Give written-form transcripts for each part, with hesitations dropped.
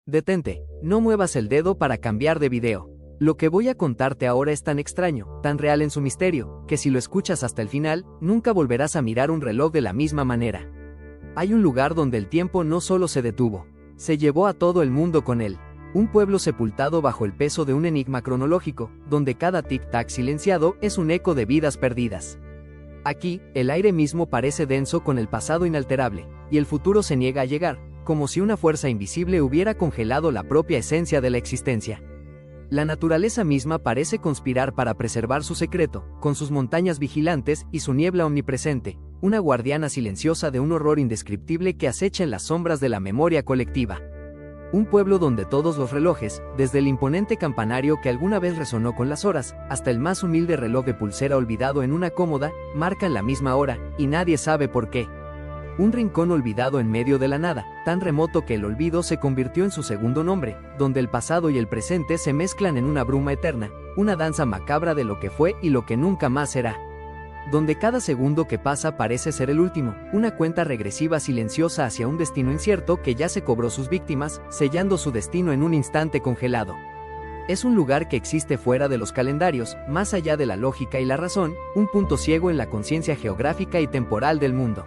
Detente, no muevas el dedo para cambiar de video. Lo que voy a contarte ahora es tan extraño, tan real en su misterio, que si lo escuchas hasta el final, nunca volverás a mirar un reloj de la misma manera. Hay un lugar donde el tiempo no solo se detuvo, se llevó a todo el mundo con él. Un pueblo sepultado bajo el peso de un enigma cronológico, donde cada tic-tac silenciado es un eco de vidas perdidas. Aquí, el aire mismo parece denso con el pasado inalterable, y el futuro se niega a llegar, como si una fuerza invisible hubiera congelado la propia esencia de la existencia. La naturaleza misma parece conspirar para preservar su secreto, con sus montañas vigilantes y su niebla omnipresente, una guardiana silenciosa de un horror indescriptible que acecha en las sombras de la memoria colectiva. Un pueblo donde todos los relojes, desde el imponente campanario que alguna vez resonó con las horas, hasta el más humilde reloj de pulsera olvidado en una cómoda, marcan la misma hora, y nadie sabe por qué. Un rincón olvidado en medio de la nada, tan remoto que el olvido se convirtió en su segundo nombre, donde el pasado y el presente se mezclan en una bruma eterna, una danza macabra de lo que fue y lo que nunca más será. Donde cada segundo que pasa parece ser el último, una cuenta regresiva silenciosa hacia un destino incierto que ya se cobró sus víctimas, sellando su destino en un instante congelado. Es un lugar que existe fuera de los calendarios, más allá de la lógica y la razón, un punto ciego en la conciencia geográfica y temporal del mundo.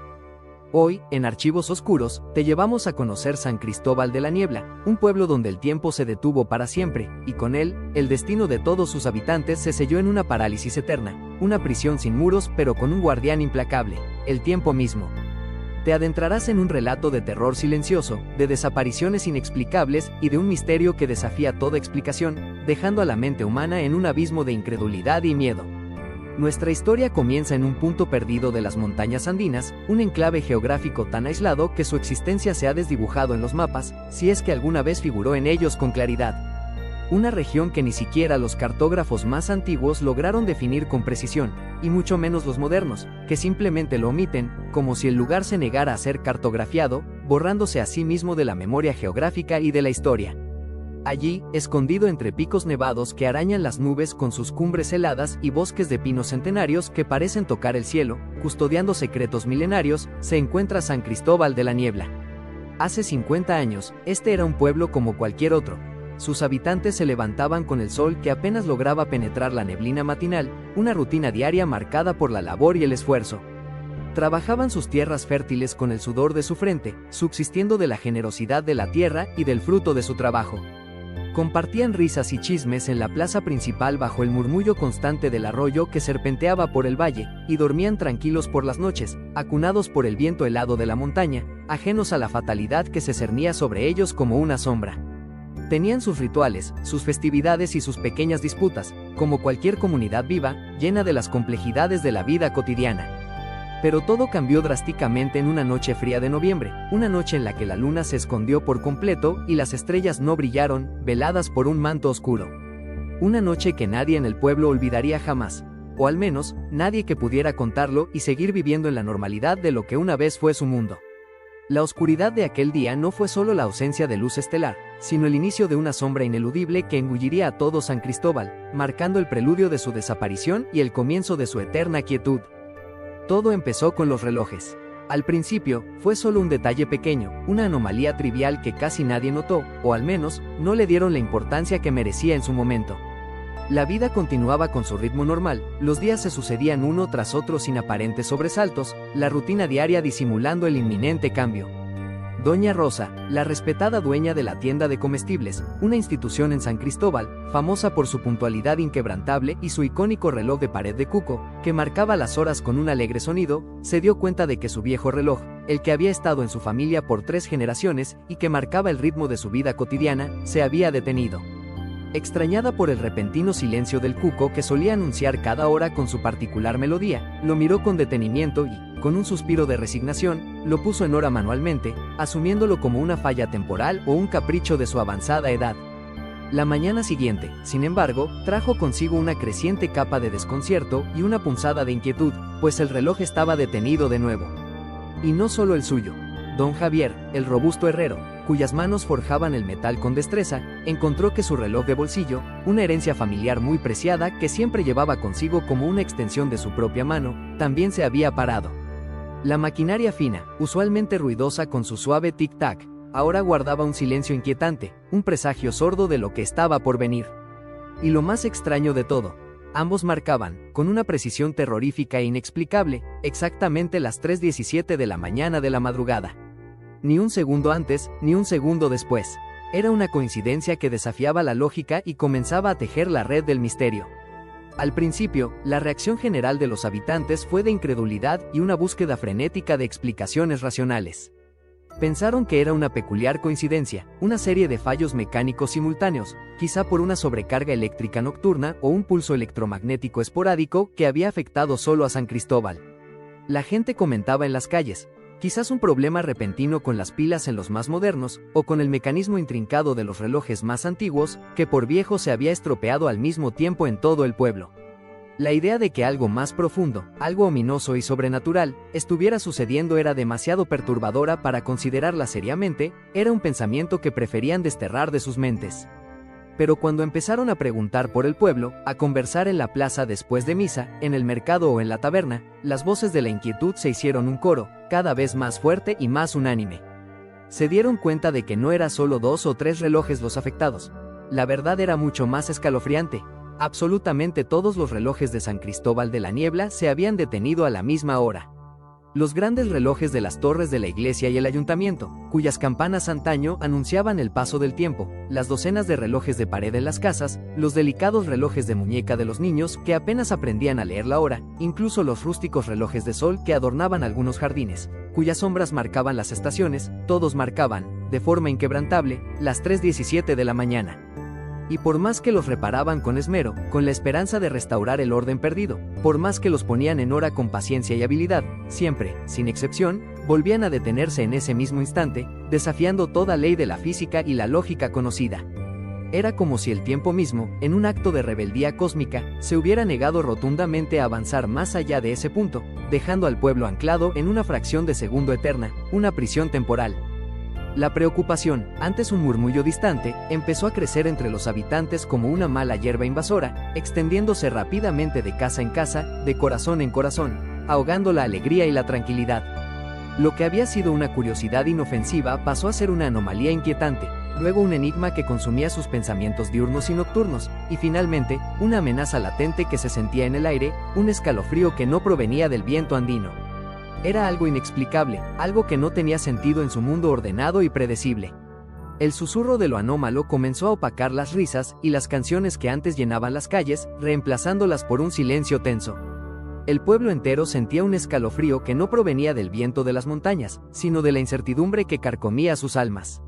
Hoy, en Archivos Oscuros, te llevamos a conocer San Cristóbal de la Niebla, un pueblo donde el tiempo se detuvo para siempre, y con él, el destino de todos sus habitantes se selló en una parálisis eterna, una prisión sin muros pero con un guardián implacable, el tiempo mismo. Te adentrarás en un relato de terror silencioso, de desapariciones inexplicables y de un misterio que desafía toda explicación, dejando a la mente humana en un abismo de incredulidad y miedo. Nuestra historia comienza en un punto perdido de las montañas andinas, un enclave geográfico tan aislado que su existencia se ha desdibujado en los mapas, si es que alguna vez figuró en ellos con claridad. Una región que ni siquiera los cartógrafos más antiguos lograron definir con precisión, y mucho menos los modernos, que simplemente lo omiten, como si el lugar se negara a ser cartografiado, borrándose a sí mismo de la memoria geográfica y de la historia. Allí, escondido entre picos nevados que arañan las nubes con sus cumbres heladas y bosques de pinos centenarios que parecen tocar el cielo, custodiando secretos milenarios, se encuentra San Cristóbal de la Niebla. Hace 50 años, este era un pueblo como cualquier otro. Sus habitantes se levantaban con el sol que apenas lograba penetrar la neblina matinal, una rutina diaria marcada por la labor y el esfuerzo. Trabajaban sus tierras fértiles con el sudor de su frente, subsistiendo de la generosidad de la tierra y del fruto de su trabajo. Compartían risas y chismes en la plaza principal bajo el murmullo constante del arroyo que serpenteaba por el valle, y dormían tranquilos por las noches, acunados por el viento helado de la montaña, ajenos a la fatalidad que se cernía sobre ellos como una sombra. Tenían sus rituales, sus festividades y sus pequeñas disputas, como cualquier comunidad viva, llena de las complejidades de la vida cotidiana. Pero todo cambió drásticamente en una noche fría de noviembre, una noche en la que la luna se escondió por completo y las estrellas no brillaron, veladas por un manto oscuro. Una noche que nadie en el pueblo olvidaría jamás, o al menos, nadie que pudiera contarlo y seguir viviendo en la normalidad de lo que una vez fue su mundo. La oscuridad de aquel día no fue solo la ausencia de luz estelar, sino el inicio de una sombra ineludible que engulliría a todo San Cristóbal, marcando el preludio de su desaparición y el comienzo de su eterna quietud. Todo empezó con los relojes. Al principio, fue solo un detalle pequeño, una anomalía trivial que casi nadie notó, o al menos, no le dieron la importancia que merecía en su momento. La vida continuaba con su ritmo normal, los días se sucedían uno tras otro sin aparentes sobresaltos, la rutina diaria disimulando el inminente cambio. Doña Rosa, la respetada dueña de la tienda de comestibles, una institución en San Cristóbal, famosa por su puntualidad inquebrantable y su icónico reloj de pared de cuco, que marcaba las horas con un alegre sonido, se dio cuenta de que su viejo reloj, el que había estado en su familia por 3 generaciones y que marcaba el ritmo de su vida cotidiana, se había detenido. Extrañada por el repentino silencio del cuco que solía anunciar cada hora con su particular melodía, lo miró con detenimiento y, con un suspiro de resignación, lo puso en hora manualmente, asumiéndolo como una falla temporal o un capricho de su avanzada edad. La mañana siguiente, sin embargo, trajo consigo una creciente capa de desconcierto y una punzada de inquietud, pues el reloj estaba detenido de nuevo. Y no solo el suyo. Don Javier, el robusto herrero, cuyas manos forjaban el metal con destreza, encontró que su reloj de bolsillo, una herencia familiar muy preciada que siempre llevaba consigo como una extensión de su propia mano, también se había parado. La maquinaria fina, usualmente ruidosa con su suave tic-tac, ahora guardaba un silencio inquietante, un presagio sordo de lo que estaba por venir. Y lo más extraño de todo, ambos marcaban, con una precisión terrorífica e inexplicable, exactamente las 3:17 de la mañana de la madrugada. Ni un segundo antes, ni un segundo después. Era una coincidencia que desafiaba la lógica y comenzaba a tejer la red del misterio. Al principio, la reacción general de los habitantes fue de incredulidad y una búsqueda frenética de explicaciones racionales. Pensaron que era una peculiar coincidencia, una serie de fallos mecánicos simultáneos, quizá por una sobrecarga eléctrica nocturna o un pulso electromagnético esporádico que había afectado solo a San Cristóbal. La gente comentaba en las calles, quizás un problema repentino con las pilas en los más modernos, o con el mecanismo intrincado de los relojes más antiguos, que por viejo se había estropeado al mismo tiempo en todo el pueblo. La idea de que algo más profundo, algo ominoso y sobrenatural, estuviera sucediendo era demasiado perturbadora para considerarla seriamente, era un pensamiento que preferían desterrar de sus mentes. Pero cuando empezaron a preguntar por el pueblo, a conversar en la plaza después de misa, en el mercado o en la taberna, las voces de la inquietud se hicieron un coro, cada vez más fuerte y más unánime. Se dieron cuenta de que no era solo 2 o 3 relojes los afectados. La verdad era mucho más escalofriante. Absolutamente todos los relojes de San Cristóbal de la Niebla se habían detenido a la misma hora. Los grandes relojes de las torres de la iglesia y el ayuntamiento, cuyas campanas antaño anunciaban el paso del tiempo, las docenas de relojes de pared en las casas, los delicados relojes de muñeca de los niños que apenas aprendían a leer la hora, incluso los rústicos relojes de sol que adornaban algunos jardines, cuyas sombras marcaban las estaciones, todos marcaban, de forma inquebrantable, las 3:17 de la mañana. Y por más que los reparaban con esmero, con la esperanza de restaurar el orden perdido, por más que los ponían en hora con paciencia y habilidad, siempre, sin excepción, volvían a detenerse en ese mismo instante, desafiando toda ley de la física y la lógica conocida. Era como si el tiempo mismo, en un acto de rebeldía cósmica, se hubiera negado rotundamente a avanzar más allá de ese punto, dejando al pueblo anclado en una fracción de segundo eterna, una prisión temporal. La preocupación, antes un murmullo distante, empezó a crecer entre los habitantes como una mala hierba invasora, extendiéndose rápidamente de casa en casa, de corazón en corazón, ahogando la alegría y la tranquilidad. Lo que había sido una curiosidad inofensiva pasó a ser una anomalía inquietante, luego un enigma que consumía sus pensamientos diurnos y nocturnos, y finalmente, una amenaza latente que se sentía en el aire, un escalofrío que no provenía del viento andino. Era algo inexplicable, algo que no tenía sentido en su mundo ordenado y predecible. El susurro de lo anómalo comenzó a opacar las risas y las canciones que antes llenaban las calles, reemplazándolas por un silencio tenso. El pueblo entero sentía un escalofrío que no provenía del viento de las montañas, sino de la incertidumbre que carcomía sus almas.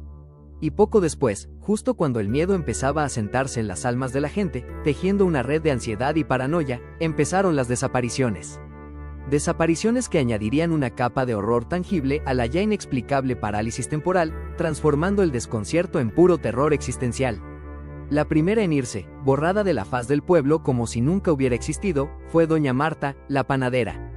Y poco después, justo cuando el miedo empezaba a sentarse en las almas de la gente, tejiendo una red de ansiedad y paranoia, empezaron las desapariciones. Desapariciones que añadirían una capa de horror tangible a la ya inexplicable parálisis temporal, transformando el desconcierto en puro terror existencial. La primera en irse, borrada de la faz del pueblo como si nunca hubiera existido, fue doña Marta, la panadera.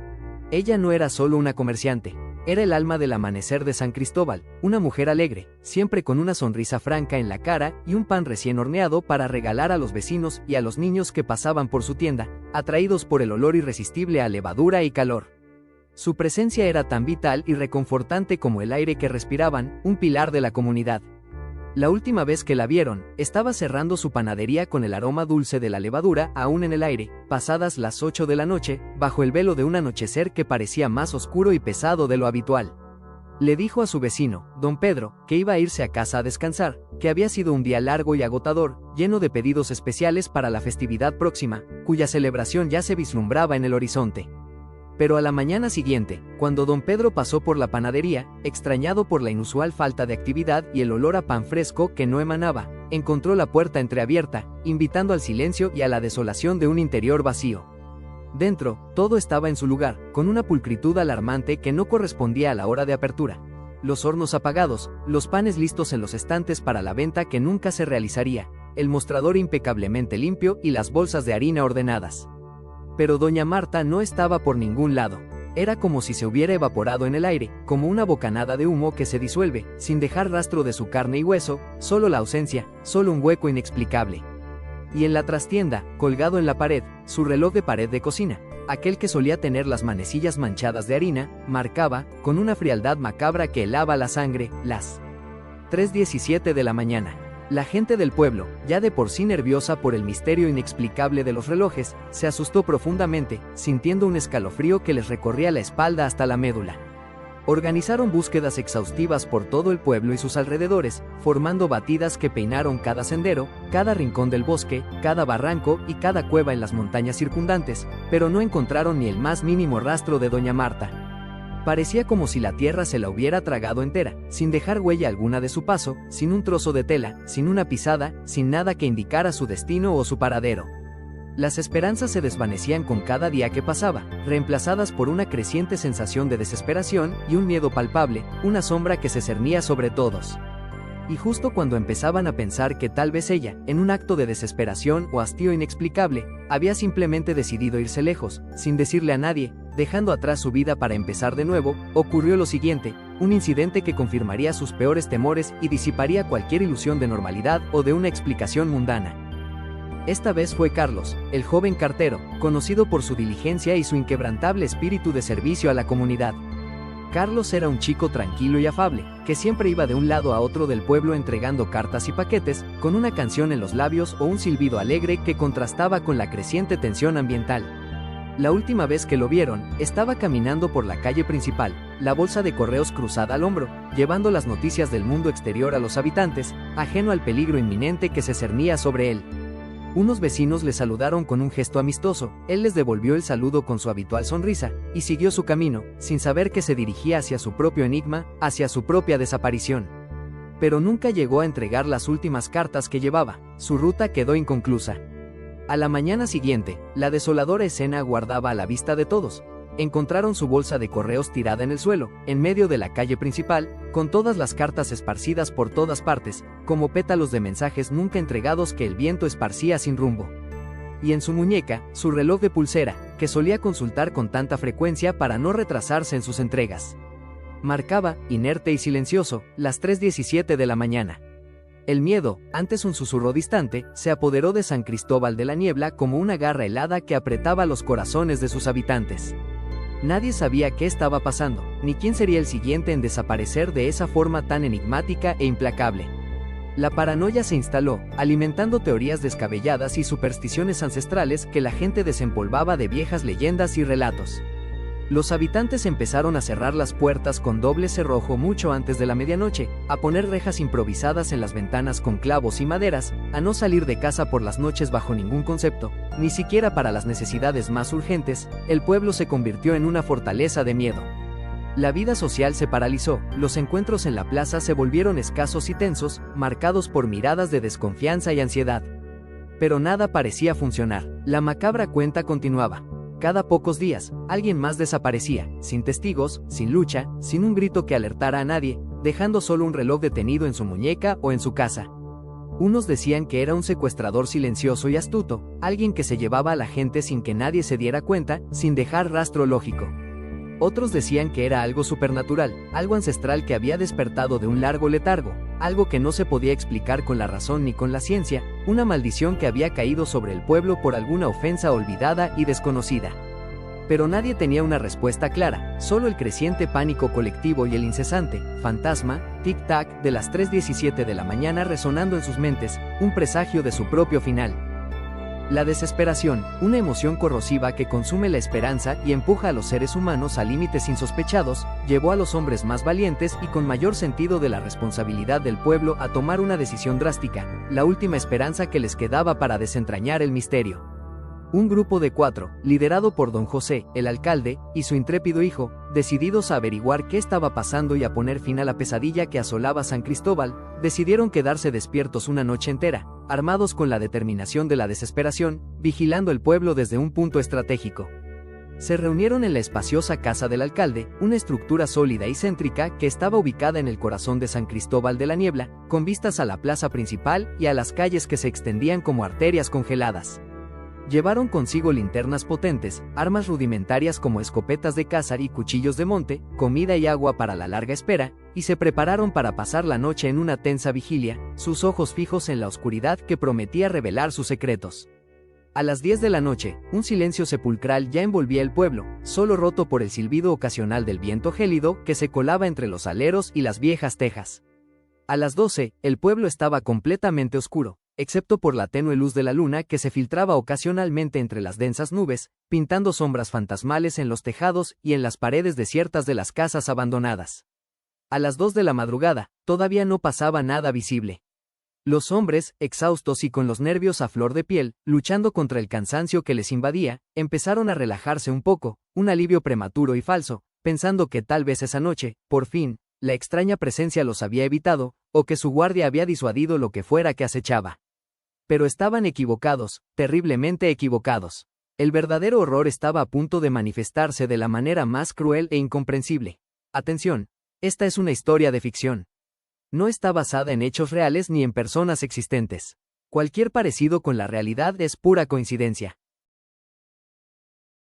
Ella no era solo una comerciante, era el alma del amanecer de San Cristóbal, una mujer alegre, siempre con una sonrisa franca en la cara y un pan recién horneado para regalar a los vecinos y a los niños que pasaban por su tienda, atraídos por el olor irresistible a levadura y calor. Su presencia era tan vital y reconfortante como el aire que respiraban, un pilar de la comunidad. La última vez que la vieron, estaba cerrando su panadería con el aroma dulce de la levadura aún en el aire, pasadas las 8 de la noche, bajo el velo de un anochecer que parecía más oscuro y pesado de lo habitual. Le dijo a su vecino, don Pedro, que iba a irse a casa a descansar, que había sido un día largo y agotador, lleno de pedidos especiales para la festividad próxima, cuya celebración ya se vislumbraba en el horizonte. Pero a la mañana siguiente, cuando don Pedro pasó por la panadería, extrañado por la inusual falta de actividad y el olor a pan fresco que no emanaba, encontró la puerta entreabierta, invitando al silencio y a la desolación de un interior vacío. Dentro, todo estaba en su lugar, con una pulcritud alarmante que no correspondía a la hora de apertura. Los hornos apagados, los panes listos en los estantes para la venta que nunca se realizaría, el mostrador impecablemente limpio y las bolsas de harina ordenadas. Pero doña Marta no estaba por ningún lado. Era como si se hubiera evaporado en el aire, como una bocanada de humo que se disuelve, sin dejar rastro de su carne y hueso, solo la ausencia, solo un hueco inexplicable. Y en la trastienda, colgado en la pared, su reloj de pared de cocina, aquel que solía tener las manecillas manchadas de harina, marcaba, con una frialdad macabra que helaba la sangre, las 3:17 de la mañana. La gente del pueblo, ya de por sí nerviosa por el misterio inexplicable de los relojes, se asustó profundamente, sintiendo un escalofrío que les recorría la espalda hasta la médula. Organizaron búsquedas exhaustivas por todo el pueblo y sus alrededores, formando batidas que peinaron cada sendero, cada rincón del bosque, cada barranco y cada cueva en las montañas circundantes, pero no encontraron ni el más mínimo rastro de doña Marta. Parecía como si la tierra se la hubiera tragado entera, sin dejar huella alguna de su paso, sin un trozo de tela, sin una pisada, sin nada que indicara su destino o su paradero. Las esperanzas se desvanecían con cada día que pasaba, reemplazadas por una creciente sensación de desesperación y un miedo palpable, una sombra que se cernía sobre todos. Y justo cuando empezaban a pensar que tal vez ella, en un acto de desesperación o hastío inexplicable, había simplemente decidido irse lejos, sin decirle a nadie, dejando atrás su vida para empezar de nuevo, ocurrió lo siguiente, un incidente que confirmaría sus peores temores y disiparía cualquier ilusión de normalidad o de una explicación mundana. Esta vez fue Carlos, el joven cartero, conocido por su diligencia y su inquebrantable espíritu de servicio a la comunidad. Carlos era un chico tranquilo y afable, que siempre iba de un lado a otro del pueblo entregando cartas y paquetes, con una canción en los labios o un silbido alegre que contrastaba con la creciente tensión ambiental. La última vez que lo vieron, estaba caminando por la calle principal, la bolsa de correos cruzada al hombro, llevando las noticias del mundo exterior a los habitantes, ajeno al peligro inminente que se cernía sobre él. Unos vecinos le saludaron con un gesto amistoso, él les devolvió el saludo con su habitual sonrisa, y siguió su camino, sin saber que se dirigía hacia su propio enigma, hacia su propia desaparición. Pero nunca llegó a entregar las últimas cartas que llevaba, su ruta quedó inconclusa. A la mañana siguiente, la desoladora escena aguardaba a la vista de todos. Encontraron su bolsa de correos tirada en el suelo, en medio de la calle principal, con todas las cartas esparcidas por todas partes, como pétalos de mensajes nunca entregados que el viento esparcía sin rumbo. Y en su muñeca, su reloj de pulsera, que solía consultar con tanta frecuencia para no retrasarse en sus entregas. Marcaba, inerte y silencioso, las 3:17 de la mañana. El miedo, antes un susurro distante, se apoderó de San Cristóbal de la Niebla como una garra helada que apretaba los corazones de sus habitantes. Nadie sabía qué estaba pasando, ni quién sería el siguiente en desaparecer de esa forma tan enigmática e implacable. La paranoia se instaló, alimentando teorías descabelladas y supersticiones ancestrales que la gente desempolvaba de viejas leyendas y relatos. Los habitantes empezaron a cerrar las puertas con doble cerrojo mucho antes de la medianoche, a poner rejas improvisadas en las ventanas con clavos y maderas, a no salir de casa por las noches bajo ningún concepto, ni siquiera para las necesidades más urgentes. El pueblo se convirtió en una fortaleza de miedo. La vida social se paralizó, los encuentros en la plaza se volvieron escasos y tensos, marcados por miradas de desconfianza y ansiedad. Pero nada parecía funcionar, la macabra cuenta continuaba. Cada pocos días, alguien más desaparecía, sin testigos, sin lucha, sin un grito que alertara a nadie, dejando solo un reloj detenido en su muñeca o en su casa. Unos decían que era un secuestrador silencioso y astuto, alguien que se llevaba a la gente sin que nadie se diera cuenta, sin dejar rastro lógico. Otros decían que era algo supernatural, algo ancestral que había despertado de un largo letargo, algo que no se podía explicar con la razón ni con la ciencia, una maldición que había caído sobre el pueblo por alguna ofensa olvidada y desconocida. Pero nadie tenía una respuesta clara, solo el creciente pánico colectivo y el incesante fantasma, tic-tac, de las 3:17 de la mañana resonando en sus mentes, un presagio de su propio final. La desesperación, una emoción corrosiva que consume la esperanza y empuja a los seres humanos a límites insospechados, llevó a los hombres más valientes y con mayor sentido de la responsabilidad del pueblo a tomar una decisión drástica, la última esperanza que les quedaba para desentrañar el misterio. Un grupo de 4, liderado por don José, el alcalde, y su intrépido hijo, decididos a averiguar qué estaba pasando y a poner fin a la pesadilla que asolaba San Cristóbal, decidieron quedarse despiertos una noche entera, armados con la determinación de la desesperación, vigilando el pueblo desde un punto estratégico. Se reunieron en la espaciosa casa del alcalde, una estructura sólida y céntrica que estaba ubicada en el corazón de San Cristóbal de la Niebla, con vistas a la plaza principal y a las calles que se extendían como arterias congeladas. Llevaron consigo linternas potentes, armas rudimentarias como escopetas de cázar y cuchillos de monte, comida y agua para la larga espera, y se prepararon para pasar la noche en una tensa vigilia, sus ojos fijos en la oscuridad que prometía revelar sus secretos. A las 10 de la noche, un silencio sepulcral ya envolvía el pueblo, solo roto por el silbido ocasional del viento gélido que se colaba entre los aleros y las viejas tejas. A las 12, el pueblo estaba completamente oscuro, excepto por la tenue luz de la luna que se filtraba ocasionalmente entre las densas nubes, pintando sombras fantasmales en los tejados y en las paredes desiertas de las casas abandonadas. A las 2 de la madrugada, todavía no pasaba nada visible. Los hombres, exhaustos y con los nervios a flor de piel, luchando contra el cansancio que les invadía, empezaron a relajarse un poco, un alivio prematuro y falso, pensando que tal vez esa noche, por fin, la extraña presencia los había evitado, o que su guardia había disuadido lo que fuera que acechaba. Pero estaban equivocados, terriblemente equivocados. El verdadero horror estaba a punto de manifestarse de la manera más cruel e incomprensible. Atención, esta es una historia de ficción. No está basada en hechos reales ni en personas existentes. Cualquier parecido con la realidad es pura coincidencia.